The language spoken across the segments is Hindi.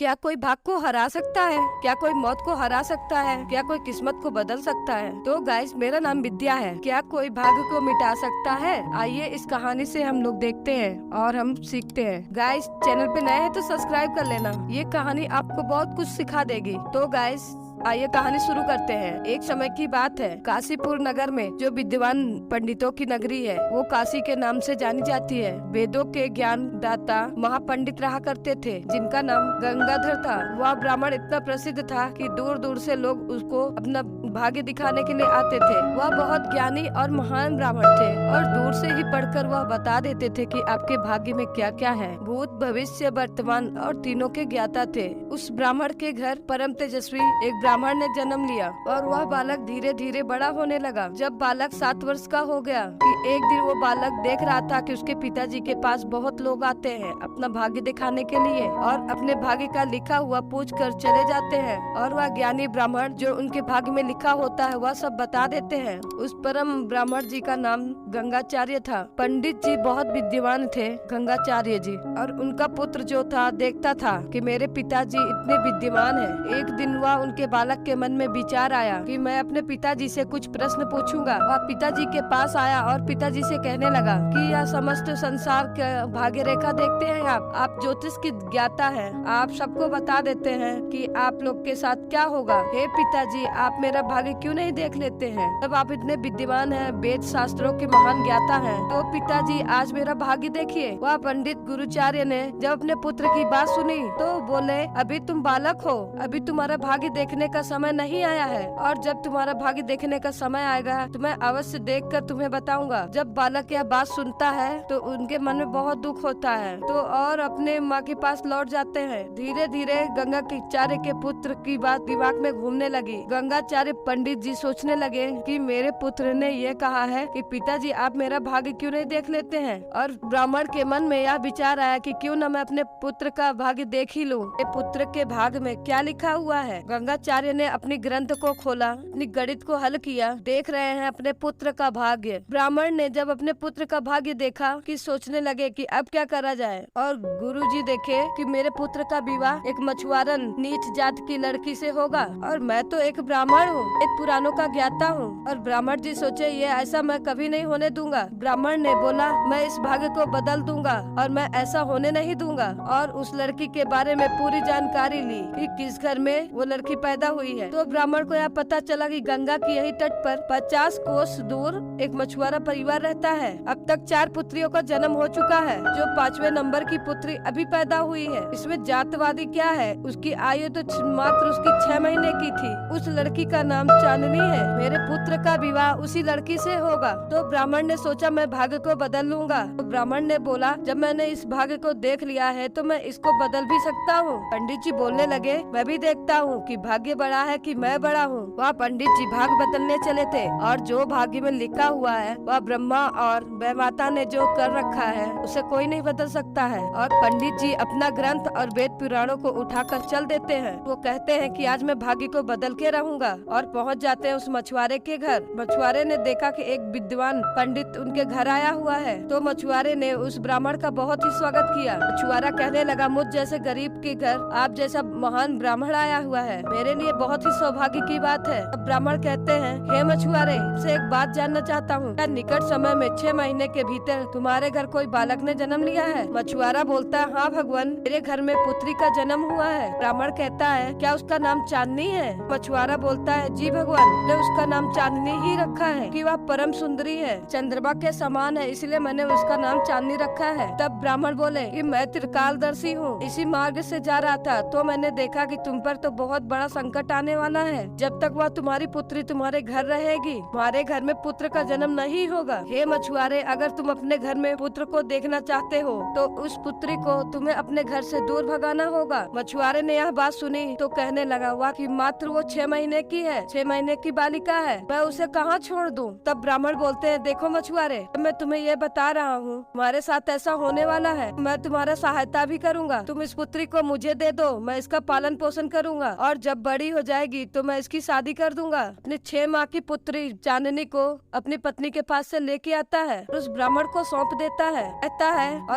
क्या कोई भाग को हरा सकता है? क्या कोई मौत को हरा सकता है? क्या कोई किस्मत को बदल सकता है? तो गाइस, मेरा नाम विद्या है। क्या कोई भाग्य को मिटा सकता है? आइए इस कहानी से हम लोग देखते हैं और हम सीखते हैं। गाइस, चैनल पे नए हैं तो सब्सक्राइब कर लेना। ये कहानी आपको बहुत कुछ सिखा देगी। तो गाइस, आइए कहानी शुरू करते हैं। एक समय की बात है, काशीपुर नगर में जो विद्वान पंडितों की नगरी है, वो काशी के नाम से जानी जाती है। वेदों के ज्ञान दाता महापंडित रहा करते थे, जिनका नाम गंगाधर था। वह ब्राह्मण इतना प्रसिद्ध था कि दूर दूर से लोग उसको अपना भाग्य दिखाने के लिए आते थे। वह बहुत ज्ञानी और महान ब्राह्मण थे और दूर से ही पढ़कर वह बता देते थे कि आपके भाग्य में क्या क्या है। भूत, भविष्य, वर्तमान और तीनों के ज्ञाता थे। उस ब्राह्मण के घर परम तेजस्वी एक ब्राह्मण ने जन्म लिया और वह बालक धीरे धीरे बड़ा होने लगा। जब बालक 7 वर्ष का हो गया कि एक दिन वो बालक देख रहा था कि उसके पिताजी के पास बहुत लोग आते हैं अपना भाग्य दिखाने के लिए और अपने भाग्य का लिखा हुआ पूछ कर चले जाते हैं, और वह ज्ञानी ब्राह्मण जो उनके भाग्य में लिखा होता है वह सब बता देते हैं। उस परम ब्राह्मण जी का नाम गंगाचार्य था। पंडित जी बहुत विद्वान थे गंगाचार्य जी, और उनका पुत्र जो था देखता था कि मेरे पिताजी इतने विद्वान हैं। एक दिन वह उनके बालक के मन में विचार आया कि मैं अपने पिताजी से कुछ प्रश्न पूछूंगा। वह पिताजी के पास आया और पिताजी से कहने लगा कि यह समस्त संसार का भाग्य रेखा देखते हैं आप ज्योतिष की ज्ञाता हैं, आप सबको बता देते हैं कि आप लोग के साथ क्या होगा। हे पिताजी, आप मेरा भाग्य क्यों नहीं देख लेते हैं? जब आप इतने विद्वान हैं, वेद शास्त्रों के महान ज्ञाता हैं, तो पिताजी आज मेरा भाग्य देखिए। वह पंडित गुरुचार्य ने जब अपने पुत्र की बात सुनी तो बोले, अभी तुम बालक हो, अभी तुम्हारा भाग्य देखने का समय नहीं आया है, और जब तुम्हारा भाग्य देखने का समय आएगा तो मैं अवश्य देखकर तुम्हें बताऊंगा। जब बालक यह बात सुनता है तो उनके मन में बहुत दुख होता है, तो और अपने माँ के पास लौट जाते हैं। धीरे धीरे गंगाचार्य के पुत्र की बात दिमाग में घूमने लगी। गंगाचार्य पंडित जी सोचने लगे कि मेरे पुत्र ने ये कहा है कि पिताजी आप मेरा भाग्य क्यों नहीं देख लेते हैं, और ब्राह्मण के मन में यह विचार आया कि क्यों न मैं अपने पुत्र का भाग्य देख ही लूं। पुत्र के भाग्य में क्या लिखा हुआ है। गंगाचार्य ने अपनी ग्रंथ को खोला, अपनी गणित को हल किया, देख रहे हैं अपने पुत्र का भाग्य। ब्राह्मण ने जब अपने पुत्र का भाग्य देखा कि सोचने लगे कि अब क्या करा जाए, और गुरुजी देखे कि मेरे पुत्र का विवाह एक मछुआरन नीच जात की लड़की से होगा, और मैं तो एक ब्राह्मण हूँ, एक पुराणों का ज्ञाता हूँ। और ब्राह्मण जी सोचे ये ऐसा मैं कभी नहीं होने दूंगा। ब्राह्मण ने बोला, मैं इस भाग्य को बदल दूंगा और मैं ऐसा होने नहीं दूंगा। और उस लड़की के बारे में पूरी जानकारी ली कि किस घर में वो लड़की पैदा हुई है। तो ब्राह्मण को यह पता चला कि गंगा की यही तट पर 50 कोस दूर एक मछुआरा परिवार रहता है। अब तक 4 पुत्रियों का जन्म हो चुका है, जो 5वें नंबर की पुत्री अभी पैदा हुई है। इसमें जातवादी क्या है, उसकी आयु तो मात्र उसकी 6 महीने की थी। उस लड़की का नाम चांदनी है। मेरे पुत्र का विवाह उसी लड़की से होगा। तो ब्राह्मण ने सोचा मैं भाग्य को बदल लूंगा। तो ब्राह्मण ने बोला, जब मैंने इस भाग्य को देख लिया है तो मैं इसको बदल भी सकता हूँ। पंडित जी बोलने लगे, मैं भी देखता हूँ कि भाग्य बड़ा है कि मैं बड़ा हूँ। वह पंडित जी भाग बदलने चले थे, और जो भाग्य में लिखा हुआ है वह ब्रह्मा और वह माता ने जो कर रखा है उसे कोई नहीं बदल सकता है। और पंडित जी अपना ग्रंथ और वेद पुराणों को उठाकर चल देते हैं। वो कहते हैं कि आज मैं भाग्य को बदल के रहूंगा, और पहुँच जाते हैं उस मछुआरे के घर। मछुआरे ने देखा कि एक विद्वान पंडित उनके घर आया हुआ है, तो मछुआरे ने उस ब्राह्मण का बहुत ही स्वागत किया। मछुआरा कहने लगा, मुझ जैसे गरीब के घर आप जैसा महान ब्राह्मण आया हुआ है, मेरे लिए बहुत ही सौभाग्य की बात है। अब ब्राह्मण कहते हैं, हे मछुआरे, से एक बात जानना चाहता हूँ, क्या निकट समय में 6 महीने के भीतर तुम्हारे घर कोई बालक ने जन्म लिया है? मछुआरा बोलता है, हाँ भगवान, मेरे घर में पुत्री का जन्म हुआ है। ब्राह्मण कहता है, क्या उसका नाम चांदनी है? मछुआरा बोलता है, जी भगवान, ने उसका नाम चांदनी ही रखा है कि वह परम सुंदरी है, चंद्रमा के समान है, इसलिए मैंने उसका नाम चांदनी रखा है। तब ब्राह्मण बोले कि मैं त्रिकालदर्शी हूँ, इसी मार्ग से जा रहा था तो मैंने देखा कि तुम पर तो बहुत बड़ा संकट आने वाला है। जब तक वह तुम्हारी पुत्री तुम्हारे घर रहेगी, तुम्हारे घर में पुत्र का जन्म नहीं होगा। हे मछुआरे, अगर तुम अपने घर में पुत्र को देखना चाहते हो तो उस पुत्री को तुम्हें अपने घर से दूर भगाना होगा। मछुआरे ने यह बात सुनी तो कहने लगा, वाह कि मात्र वो 6 महीने की है 6 महीने की बालिका है, मैं उसे कहाँ छोड़ दूँ। तब ब्राह्मण बोलते हैं, देखो मछुआरे, मैं तुम्हें ये बता रहा हूँ, तुम्हारे साथ ऐसा होने वाला है, मैं तुम्हारा सहायता भी करूँगा। तुम इस पुत्री को मुझे दे दो, मैं इसका पालन पोषण करूँगा और जब बड़ी हो जाएगी तो मैं इसकी शादी कर दूंगा। अपनी 6 माह की पुत्री चांदनी को अपनी पत्नी के पास से लेके आता है, उस ब्राह्मण को सौंप देता है,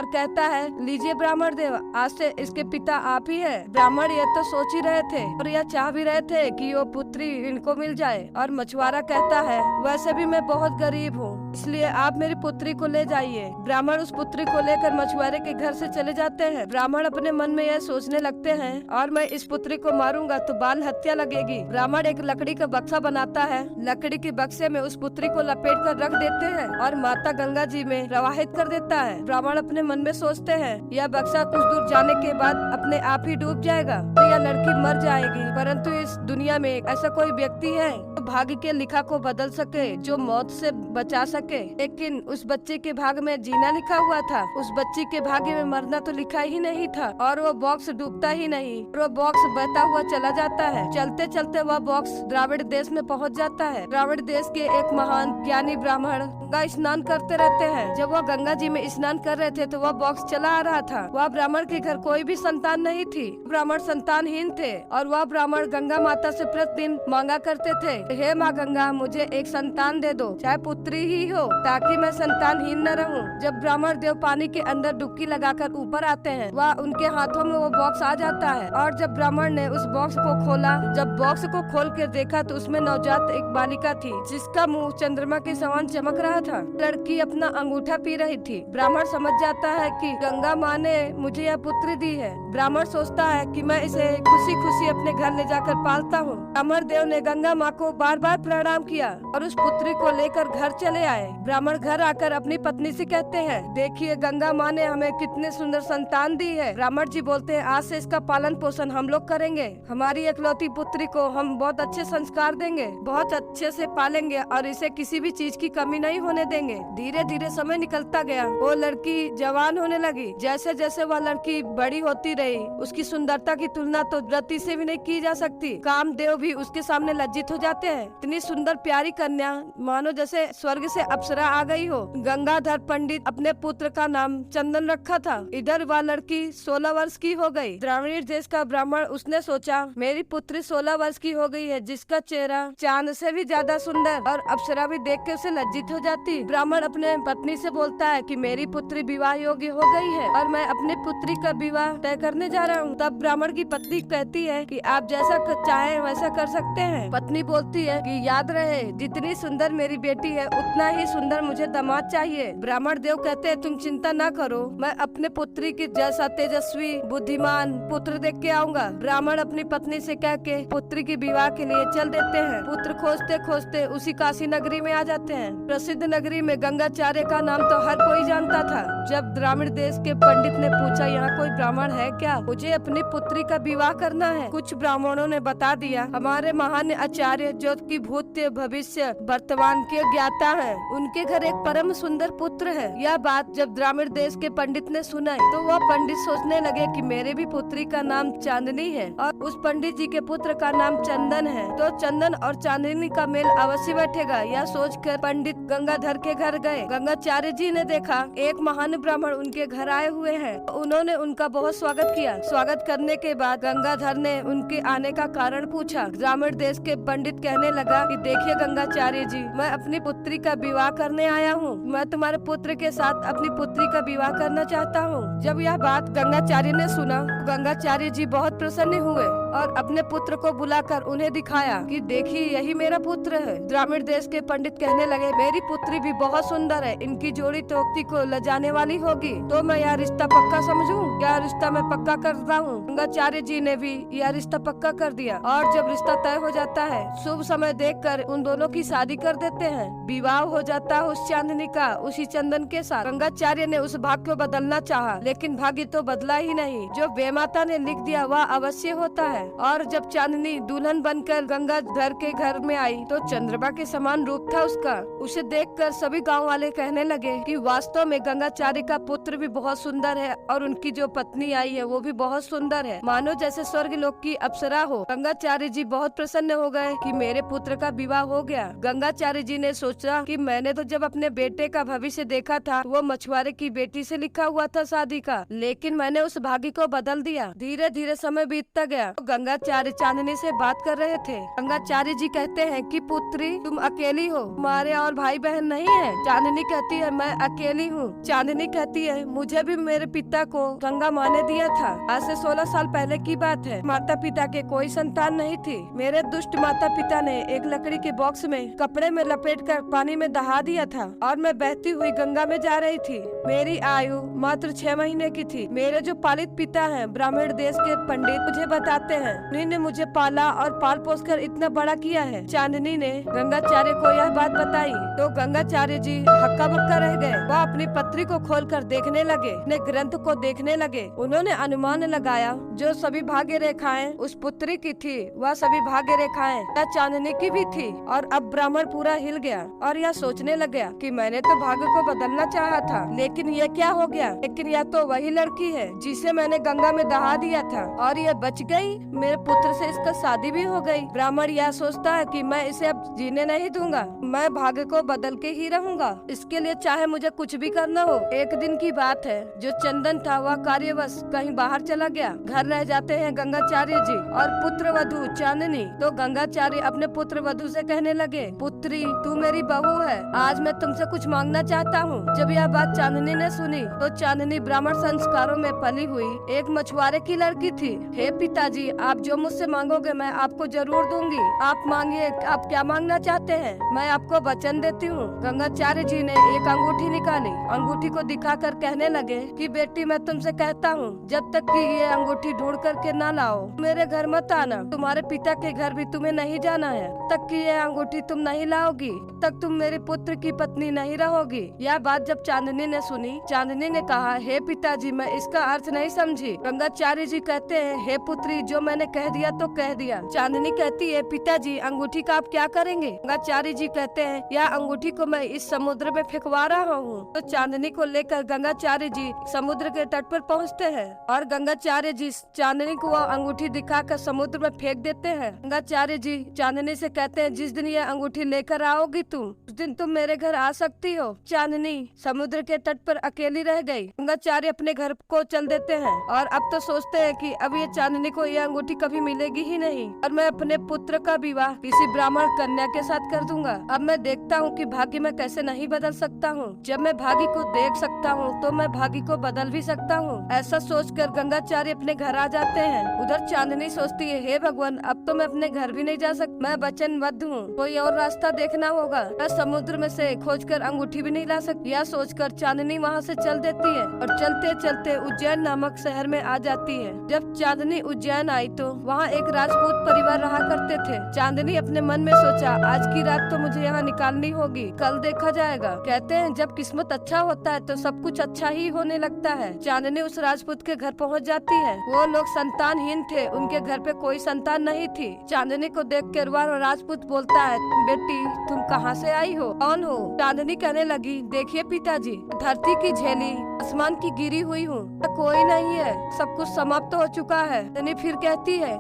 कहता है लीजिए ब्राह्मण देव, आज से इसके पिता आप ही है। ब्राह्मण ये तो सोच ही रहे थे और यह चाह भी रहे थे कि वो पुत्री इनको मिल जाए। और मछुआरा कहता है, वैसे भी मैं बहुत गरीब हूँ, इसलिए आप मेरी पुत्री को ले जाइए। ब्राह्मण उस पुत्री को लेकर मछुआरे के घर से चले जाते हैं। ब्राह्मण अपने मन में यह सोचने लगते हैं, और मैं इस पुत्री को मारूंगा तो बाल हत्या लगेगी। ब्राह्मण एक लकड़ी का बक्सा बनाता है, लकड़ी के बक्से में उस पुत्री को लपेट कर रख देते हैं और माता गंगा जी में प्रवाहित कर देता है। ब्राह्मण अपने मन में सोचते हैं, यह बक्सा कुछ दूर जाने के बाद अपने आप ही डूब जाएगा तो यह लड़की मर जाएगी, परंतु इस दुनिया में ऐसा कोई व्यक्ति है जो भाग्य के लिखा को बदल सके, जो मौत से बचा सके। लेकिन उस बच्चे के भाग्य में जीना लिखा हुआ था, उस बच्ची के भाग्य में मरना तो लिखा ही नहीं था। और वो बॉक्स डूबता ही नहीं, वो बॉक्स बहता हुआ चला जाता है। चलते चलते वह बॉक्स द्राविड़ देश में पहुंच जाता है। द्राविड़ देश के एक महान ज्ञानी ब्राह्मण गंगा स्नान करते रहते हैं। जब वह गंगा जी में स्नान कर रहे थे तो वह बॉक्स चला आ रहा था। वह ब्राह्मण के घर कोई भी संतान नहीं थी, ब्राह्मण संतानहीन थे और वह ब्राह्मण गंगा माता से प्रतिदिन मांगा करते थे, हे माँ गंगा, मुझे एक संतान दे दो, चाहे पुत्री ही हो, ताकि मैं संतानहीन न रहूं। जब ब्राह्मण देव पानी के अंदर डुबकी लगाकर ऊपर आते हैं, वह उनके हाथों में वो बॉक्स आ जाता है। और जब ब्राह्मण ने उस बॉक्स को खोला, जब बॉक्स को खोल कर देखा तो उसमें नवजात एक बालिका थी, जिसका मुंह चंद्रमा के समान चमक रहा था। लड़की अपना अंगूठा पी रही थी। ब्राह्मण समझ जाता है कि गंगा माँ ने मुझे यह पुत्री दी है। ब्राह्मण सोचता है कि मैं इसे खुशी खुशी अपने घर ले जाकर पालता हूँ। ब्राह्मण देव ने गंगा माँ को बार बार प्रणाम किया और उस पुत्री को लेकर घर चले आए। ब्राह्मण घर आकर अपनी पत्नी से कहते हैं, देखिए गंगा माँ ने हमें कितने सुंदर संतान दी है। ब्राह्मण जी बोलते हैं, आज से इसका पालन पोषण हम लोग करेंगे, हमारी एकलौती पुत्री को हम बहुत अच्छे संस्कार देंगे, बहुत अच्छे से पालेंगे और इसे किसी भी चीज की कमी नहीं होने देंगे। धीरे धीरे समय निकलता गया, वो लड़की जवान होने लगी। जैसे जैसे वह लड़की बड़ी होती रही, उसकी सुंदरता की तुलना तो रति से भी नहीं की जा सकती। कामदेव भी उसके सामने लज्जित हो जाते हैं। इतनी सुंदर प्यारी कन्या, मानो जैसे स्वर्ग से अप्सरा आ गई हो। गंगाधर पंडित अपने पुत्र का नाम चंदन रखा था। इधर वह लड़की 16 वर्ष की हो गई। द्राविड़ देश का ब्राह्मण, उसने सोचा, मेरी पुत्री 16 वर्ष की हो गई है, जिसका चेहरा चांद से भी ज्यादा सुंदर, और अप्सरा भी देख के उसे लज्जित हो जाती। ब्राह्मण अपने पत्नी से बोलता है कि मेरी पुत्री विवाह योग्य हो गई है और मैं अपनी पुत्री का विवाह तय करने जा रहा हूँ। तब ब्राह्मण की पत्नी कहती है कि आप जैसा चाहें वैसा कर सकते हैं। पत्नी बोलती है कि याद रहे, जितनी सुंदर मेरी बेटी है उतना ही सुंदर मुझे दामाद चाहिए। ब्राह्मण देव कहते हैं, तुम चिंता न करो, मैं अपने पुत्री की जैसा तेजस्वी बुद्धिमान पुत्र देख के आऊंगा। ब्राह्मण अपनी पत्नी से कह के पुत्री की विवाह के लिए चल देते हैं। पुत्र खोजते खोजते उसी काशी नगरी में आ जाते हैं। प्रसिद्ध नगरी में गंगाचार्य का नाम तो हर कोई जानता था। जब द्राविड़ देश के पंडित ने पूछा, यहाँ कोई ब्राह्मण है क्या, मुझे अपनी पुत्री का विवाह करना है। कुछ ब्राह्मणों ने बता दिया, हमारे महान आचार्य जो कि भूत भविष्य वर्तमान के ज्ञाता है, उनके घर एक परम सुंदर पुत्र है। यह बात जब द्राविड़ देश के पंडित ने सुना तो वह पंडित सोचने लगे कि मेरे भी पुत्री का नाम चांदनी है और उस पंडित जी के पुत्र का नाम चंदन है, तो चंदन और चांदनी का मेल अवश्य बैठेगा। यह सोचकर पंडित गंगाधर के घर गए। गंगाचार्य जी ने देखा एक महान ब्राह्मण उनके घर आए हुए हैं। उन्होंने उनका बहुत स्वागत किया। स्वागत करने के बाद गंगाधर ने उनके आने का कारण पूछा। ग्रामीण देश के पंडित कहने लगा कि देखिए गंगाचार्य जी, मैं अपनी पुत्री का विवाह करने आया हूँ। मैं तुम्हारे पुत्र के साथ अपनी पुत्री का विवाह करना चाहता हूँ। जब यह बात गंगाचार्य ने सुना, गंगाचार्य जी बहुत प्रसन्न हुए और अपने पुत्र को बुलाकर उन्हें दिखाया कि देखिए यही मेरा पुत्र है। ग्रामीण देश के पंडित कहने लगे, मेरी पुत्री भी बहुत सुंदर है, इनकी जोड़ी तो व्यक्ति को लजाने वाली होगी, तो मैं यह रिश्ता पक्का समझूं। यह रिश्ता मैं पक्का करता हूँ। गंगाचार्य जी ने भी यह रिश्ता पक्का कर दिया और जब रिश्ता तय हो जाता है, शुभ समय देखकर उन दोनों की शादी कर देते हैं। विवाह हो जाता है उस चांदनी का उसी चंदन के साथ। गंगाचार्य ने उस भाग्य को बदलना चाहा, लेकिन भाग्य तो बदला ही नहीं। जो वेमाता ने लिख दिया वह अवश्य होता है। और जब चांदनी दुल्हन बनकर गंगाधर के घर में आई तो चंद्रमा के समान रूप था उसका। उसे देखकर सभी गांव वाले कहने लगे कि वास्तव में गंगाचार्य का पुत्र भी बहुत सुंदर है और उनकी जो पत्नी आई है वो भी बहुत सुंदर है, मानो जैसे स्वर्ग लोक की अप्सरा हो। गंगाचार्य जी बहुत प्रसन्न हो गए कि मेरे पुत्र का विवाह हो गया। गंगाचार्य जी ने सोचा कि मैंने तो जब अपने बेटे का भविष्य देखा था वो मछुआरे की बेटी से लिखा हुआ था शादी का, लेकिन मैंने उस भाग्य को बदल दिया। धीरे धीरे समय बीतता गया। गंगाचार्य चांदनी से बात कर रहे थे। गंगाचार्य जी कहते हैं कि पुत्री तुम अकेली हो, तुम्हारे और भाई बहन नहीं है। चांदनी कहती है मैं अकेली हूँ। चांदनी कहती है मुझे भी मेरे पिता को गंगा माँ ने दिया था। आज से 16 साल पहले की बात है। माता पिता के कोई संतान नहीं थी। मेरे दुष्ट माता पिता ने एक लकड़ी के बॉक्स में कपड़े में लपेटकर पानी में दहा दिया था और मैं बहती हुई गंगा में जा रही थी। मेरी आयु मात्र 6 महीने की थी। मेरे जो पालित पिता हैं ब्राह्मण देश के पंडित मुझे बताते हैं उन्हीं ने मुझे पाला और पाल पोस कर इतना बड़ा किया है। चांदनी ने गंगाचार्य को यह बात बताई तो गंगाचार्य जी हक्का बक्का रह गए। वह अपनी पत्री को खोलकर देखने लगे, अपने ग्रंथ को देखने लगे। उन्होंने अनुमान लगाया जो सभी भाग्य रेखाएं उस पुत्री की थी वह सभी भाग्य रेखाएं चांदनी की भी थी। और अब ब्राह्मण पूरा हिल गया और यह सोचने लग गया कि मैंने तो भाग्य को बदलना चाहा था, लेकिन ये क्या हो गया। लेकिन यह तो वही लड़की है जिसे मैंने गंगा में दहा दिया था और ये बच गई। मेरे पुत्र से इसका शादी भी हो गई। ब्राह्मण यह सोचता है कि मैं इसे अब जीने नहीं दूंगा, मैं भाग्य को बदल के ही रहूंगा। इसके लिए चाहे मुझे कुछ भी करना हो। एक दिन की बात है, जो चंदन था वह कार्यवश कहीं बाहर चला गया। घर रह जाते हैं गंगाचार्य जी और पुत्र वधू चांदनी। तो गंगाचार्य अपने पुत्र वधू से कहने लगे पुत्री तू मेरी बहू है, आज मैं तुमसे कुछ मांगना चाहता हूँ। जब यह बात चांदनी ने सुनी तो चांदनी ब्राह्मण संस्कारों में पली हुई एक मछुआरे की लड़की थी। हे पिताजी आप जो मुझसे मांगोगे मैं आपको जरूर दूंगी। आप मांगिए, आप क्या मांगना चाहते हैं, मैं आपको वचन देती हूँ। गंगाचार्य जी ने एक अंगूठी निकाली। अंगूठी को दिखाकर कहने लगे कि बेटी मैं तुमसे कहता हूँ जब तक कि ये अंगूठी ढूंढ करके ना लाओ मेरे घर मत आना। तुम्हारे पिता के घर भी तुम्हें नहीं जाना है। तक कि ये अंगूठी तुम नहीं लाओगी तक तुम मेरे पुत्र की पत्नी नहीं रहोगी। यह बात जब चांदनी ने सुनी, चांदनी ने कहा हे पिताजी मैं इसका अर्थ नहीं समझी। गंगाचार्य जी कहते हैं हे पुत्री जो मैंने कह दिया तो कह दिया। चांदनी कहती है पिताजी अंगूठी का आप क्या करेंगे। गंगाचार्य जी कहते हैं यह अंगूठी को मैं इस समुद्र में फेंकवा रहा हूँ। तो चांदनी को लेकर गंगाचार्य जी समुद्र के तट पर पहुँचते हैं और गंगाचार्य जी चांदनी को वह अंगूठी दिखाकर समुद्र में फेंक देते हैं। गंगाचार्य जी चांदनी से कहते हैं जिस दिन यह अंगूठी लेकर आओगी तुम उस दिन तुम मेरे घर आ सकती हो। चांदनी समुद्र के तट पर अकेली रह गई। गंगाचार्य अपने घर को चल देते हैं और अब तो सोचते हैं कि अब ये चांदनी को यह अंगूठी कभी मिलेगी ही नहीं और मैं अपने पुत्र का विवाह किसी ब्राह्मण कन्या के साथ कर दूंगा। अब मैं देखता हूँ कि भाग्य में कैसे नहीं बदल सकता हूँ। जब मैं भाग्य को देख सकता हूँ तो मैं भाग्य को बदल भी सकता हूँ। ऐसा सोचकर गंगाचार्य अपने घर आ जाते हैं। उधर चांदनी सोचती है हे भगवान अब तो मैं अपने घर भी नहीं जा सकती, मैं वचनबद्ध हूँ, कोई और रास्ता देखना होगा। मैं समुद्र में से खोजकर अंगूठी भी नहीं ला सकती। यह सोचकर चांदनी वहाँ से चल देती है और चलते चलते उज्जैन नामक शहर में आ जाती है। जब चांदनी उज्जैन आई तो वहाँ एक राजपूत परिवार रहा करते थे। चांदनी अपने मन में सोचा आज की रात तो मुझे यहाँ निकालनी होगी, कल देखा जाएगा। कहते हैं जब किस्मत अच्छा होता है तो सब कुछ अच्छा ही होने लगता है। चांदनी उस राजपूत के घर पहुँच जाती है। वो लोग संतानहीन थे, उनके घर पे कोई संतान नहीं थी। चांदनी को देख कर वह राजपूत बोलता है बेटी तुम कहाँ से आई हो, कौन हो। चांदनी कहने लगी देखिए पिताजी धरती की झेली आसमान की गिरी हुई हूँ, कोई नहीं है, सब कुछ समाप्त हो चुका है। चांदनी फिर कहती है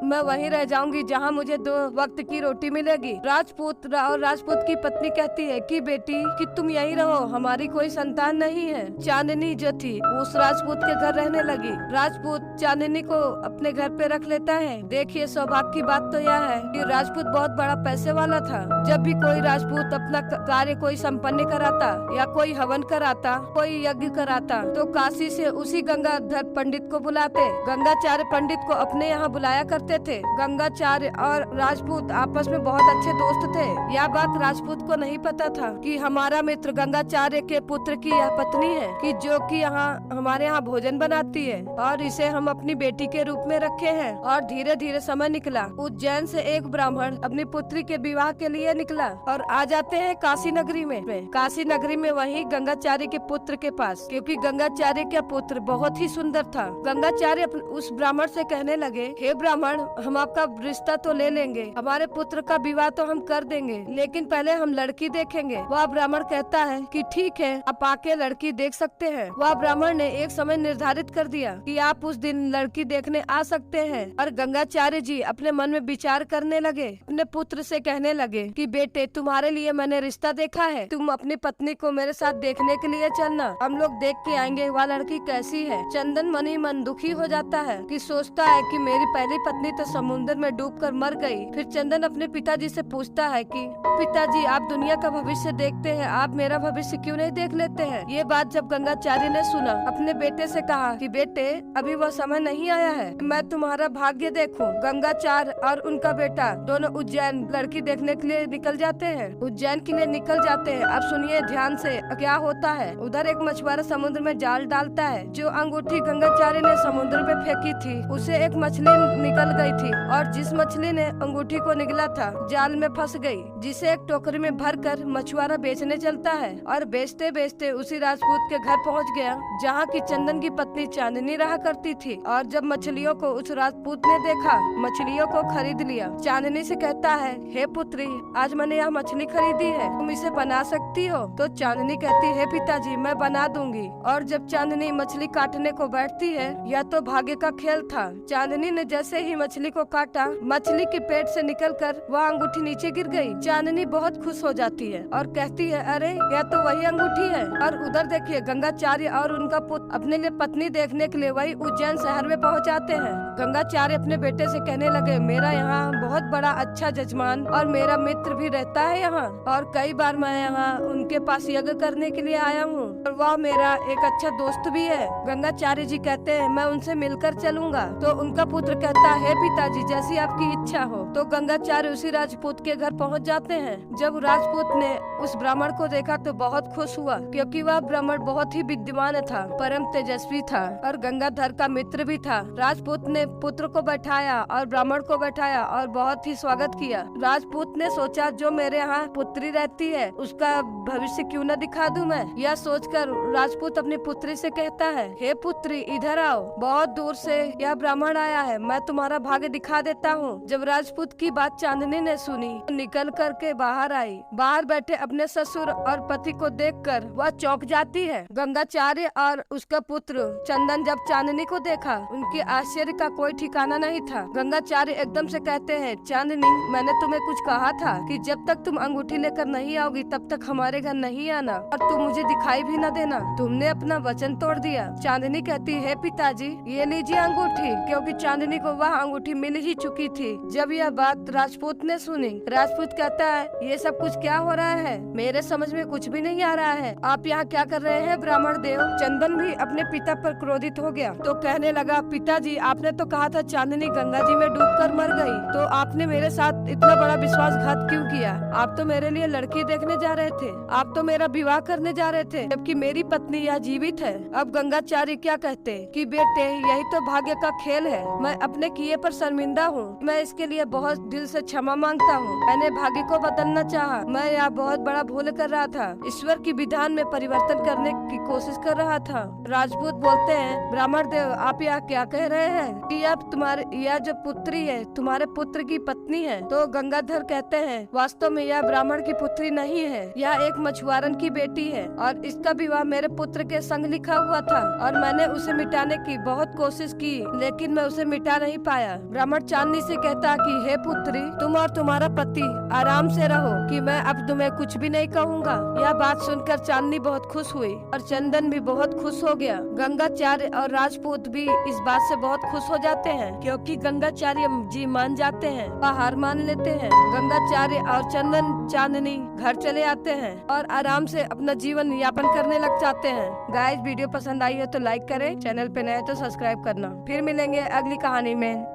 मैं वहीं रह जाऊंगी जहाँ मुझे 2 वक्त की रोटी मिलेगी। राजपूत और राजपूत की पत्नी कहती है कि बेटी कि तुम यहीं रहो, हमारी कोई संतान नहीं है। चांदनी जो थी उस राजपूत के घर रहने लगी। राजपूत चांदनी को अपने घर पे रख लेता है। देखिए सौभाग्य की बात तो यह है कि राजपूत बहुत बड़ा पैसे वाला था। जब भी कोई राजपूत अपना कार्य कोई संपन्न कराता या कोई हवन कराता, कोई यज्ञ कराता तो काशी से उसी गंगाधर पंडित को बुलाते। गंगाचार्य पंडित को अपने यहाँ बुलाया करते थे। गंगाचार्य और राजपूत आपस में बहुत अच्छे दोस्त थे। यह बात राजपूत को नहीं पता था कि हमारा मित्र गंगाचार्य के पुत्र की यह पत्नी है कि जो कि यहाँ हमारे यहाँ भोजन बनाती है और इसे हम अपनी बेटी के रूप में रखे हैं। और धीरे धीरे समय निकला। उज्जैन से एक ब्राह्मण अपनी पुत्री के विवाह के लिए निकला और आ जाते हैं काशी नगरी में। काशी नगरी में वही गंगाचार्य के पुत्र के पास, क्योंकि गंगाचार्य का पुत्र बहुत ही सुंदर था। गंगाचार्य उस ब्राह्मण से कहने कहने लगे, हे ब्राह्मण, हम आपका रिश्ता तो ले लेंगे, हमारे पुत्र का विवाह तो हम कर देंगे, लेकिन पहले हम लड़की देखेंगे। वह ब्राह्मण कहता है कि ठीक है, आप आके लड़की देख सकते हैं। वह ब्राह्मण ने एक समय निर्धारित कर दिया कि आप उस दिन लड़की देखने आ सकते हैं। और गंगाचार्य जी अपने मन में विचार करने लगे, अपने पुत्र से कहने लगे कि बेटे, तुम्हारे लिए मैंने रिश्ता देखा है, तुम अपनी पत्नी को मेरे साथ देखने के लिए चलना, हम लोग देख के आएंगे वह लड़की कैसी है। चंदन मन ही मन दुखी हो जाता है कि सोचता है कि मेरी पहली पत्नी तो समुद्र में डूबकर मर गई। फिर चंदन अपने पिताजी से पूछता है कि पिताजी, आप दुनिया का भविष्य देखते हैं, आप मेरा भविष्य क्यों नहीं देख लेते हैं। ये बात जब गंगाचार्य ने सुना, अपने बेटे से कहा कि बेटे, अभी वह समय नहीं आया है, मैं तुम्हारा भाग्य देखूं। गंगाचार्य और उनका बेटा दोनों उज्जैन लड़की देखने के लिए निकल जाते हैं, उज्जैन के लिए निकल जाते हैं। अब सुनिए ध्यान से क्या होता है। उधर एक मछुआरा समुद्र में जाल डालता है। जो अंगूठी गंगाचार्य ने समुद्र में फेंकी थी, उसे एक मछली निकल गई थी, और जिस मछली ने अंगूठी को निगला था जाल में फंस गई, जिसे एक टोकरी में भरकर मछुआरा बेचने चलता है। और बेचते बेचते उसी राजपूत के घर पहुंच गया, जहां की चंदन की पत्नी चांदनी रहा करती थी। और जब मछलियों को उस राजपूत ने देखा, मछलियों को खरीद लिया। चांदनी से कहता है, हे पुत्री, आज मैंने यह मछली खरीदी है, तुम इसे बना सकती हो। तो चांदनी कहती है, पिताजी, मैं बना दूंगी। और जब चांदनी मछली काटने को बैठती है, यह तो भाग्य का खेल था। चांदनी ने जैसे ही मछली को काटा, मछली के पेट से निकलकर वह अंगूठी नीचे गिर गई। चांदनी बहुत खुश हो जाती है और कहती है, अरे यह तो वही अंगूठी है। और उधर देखिए, गंगाचार्य और उनका पुत्र अपने लिए पत्नी देखने के लिए वही उज्जैन शहर में पहुंच जाते हैं। गंगाचार्य अपने बेटे से कहने लगे, मेरा यहाँ बहुत बड़ा अच्छा जजमान और मेरा मित्र भी रहता है यहाँ, और कई बार मैं यहाँ उनके पास यज्ञ करने के लिए आया हूँ, और वह मेरा एक अच्छा दोस्त भी है। गंगाचार्य जी कहते हैं, मैं उनसे मिलकर चलूंगा। तो उनका पुत्र कहता है, पिताजी, जैसी आपकी इच्छा हो। तो गंगाचार्य उसी राजपूत के घर पहुँच जाते हैं। जब राजपूत ने उस ब्राह्मण को देखा तो बहुत खुश हुआ, क्योंकि वह ब्राह्मण बहुत ही विद्वान था, परम तेजस्वी था और गंगाधर का मित्र भी था। राजपूत ने पुत्र को बैठाया और ब्राह्मण को बैठाया और बहुत ही स्वागत किया। राजपूत ने सोचा, जो मेरे यहाँ पुत्री रहती है उसका भविष्य क्यों न दिखा दूं मैं। यह सोचकर राजपूत अपनी पुत्री से कहता है, हे पुत्री, इधर आओ, बहुत दूर से यह ब्राह्मण आया है, मैं तुम्हारा भाग्य दिखा देता हूँ। जब राजपूत की बात चांदनी ने सुनी, निकल करके बाहर आई। बाहर बैठे अपने ससुर और पति को देखकर वह चौंक जाती है। गंगाचार्य और उसका पुत्र चंदन जब चांदनी को देखा, उनके आश्चर्य का कोई ठिकाना नहीं था। गंगाचार्य एकदम से कहते हैं, चांदनी, मैंने तुम्हें कुछ कहा था कि जब तक तुम अंगूठी लेकर नहीं आओगी तब तक हमारे घर नहीं आना, और तुम मुझे दिखाई भी न देना। तुमने अपना वचन तोड़ दिया। चांदनी कहती है, पिताजी, ये लीजिए अंगूठी, क्योंकि चांदनी को वह अंगूठी मिल ही चुकी थी। जब यह बात राजपूत ने सुनी, राजपूत कहता है, ये सब कुछ क्या हो रहा है, मेरे समझ में कुछ भी नहीं आ रहा है, आप यहाँ क्या कर रहे हैं ब्राह्मण देव। चंदन भी अपने पिता पर क्रोधित हो गया, तो कहने लगा, पिताजी, आपने तो कहा था चांदनी गंगा जी में डूबकर मर गई, तो आपने मेरे साथ इतना बड़ा विश्वासघात क्यों किया। आप तो मेरे लिए लड़की देखने जा रहे थे, आप तो मेरा विवाह करने जा रहे थे, जबकि मेरी पत्नी यह जीवित है। अब गंगाचार्य क्या कहते कि बेटे, यही तो भाग्य का खेल है, मैं अपने किए पर शर्मिंदा हूँ, मैं इसके लिए बहुत दिल से क्षमा मांगता हूँ। मैंने भाग्य को बदलना चाहा, मैं यह बहुत बड़ा भूल कर रहा था, ईश्वर की विधान में परिवर्तन करने की कोशिश कर रहा था। राजपूत बोलते हैं, ब्राह्मण देव, आप यह क्या कह रहे हैं कि अब तुम्हारे यह जो पुत्री है तुम्हारे पुत्र की पत्नी है। तो गंगाधर कहते हैं, वास्तव में यह ब्राह्मण की पुत्री नहीं है, यह एक मछुआरन की बेटी है, और इसका विवाह मेरे पुत्र के संग लिखा हुआ था, और मैंने उसे मिटाने की बहुत कोशिश की, लेकिन मैं उसे मिटा नहीं पाया। ब्राह्मण चांदनी से कहता कि हे पुत्री, तुम और तुम्हारा पति आराम से रहो, कि मैं अब तुम्हें कुछ भी नहीं कहूँगा। यह बात सुनकर चांदनी बहुत खुश हुई और चंदन भी बहुत खुश हो गया। गंगाचार्य और राजपूत भी इस बात से बहुत खुश हो जाते हैं, क्योंकि गंगाचार्य जी मान जाते हैं, वह हार मान लेते हैं। गंगाचार्य और चंदन चांदनी घर चले आते हैं और आराम से अपना जीवन यापन करने लग जाते हैं। गाइस, वीडियो पसंद आई है तो लाइक करें, चैनल पे नए तो सब्सक्राइब करना। फिर मिलेंगे अगली कहानी में।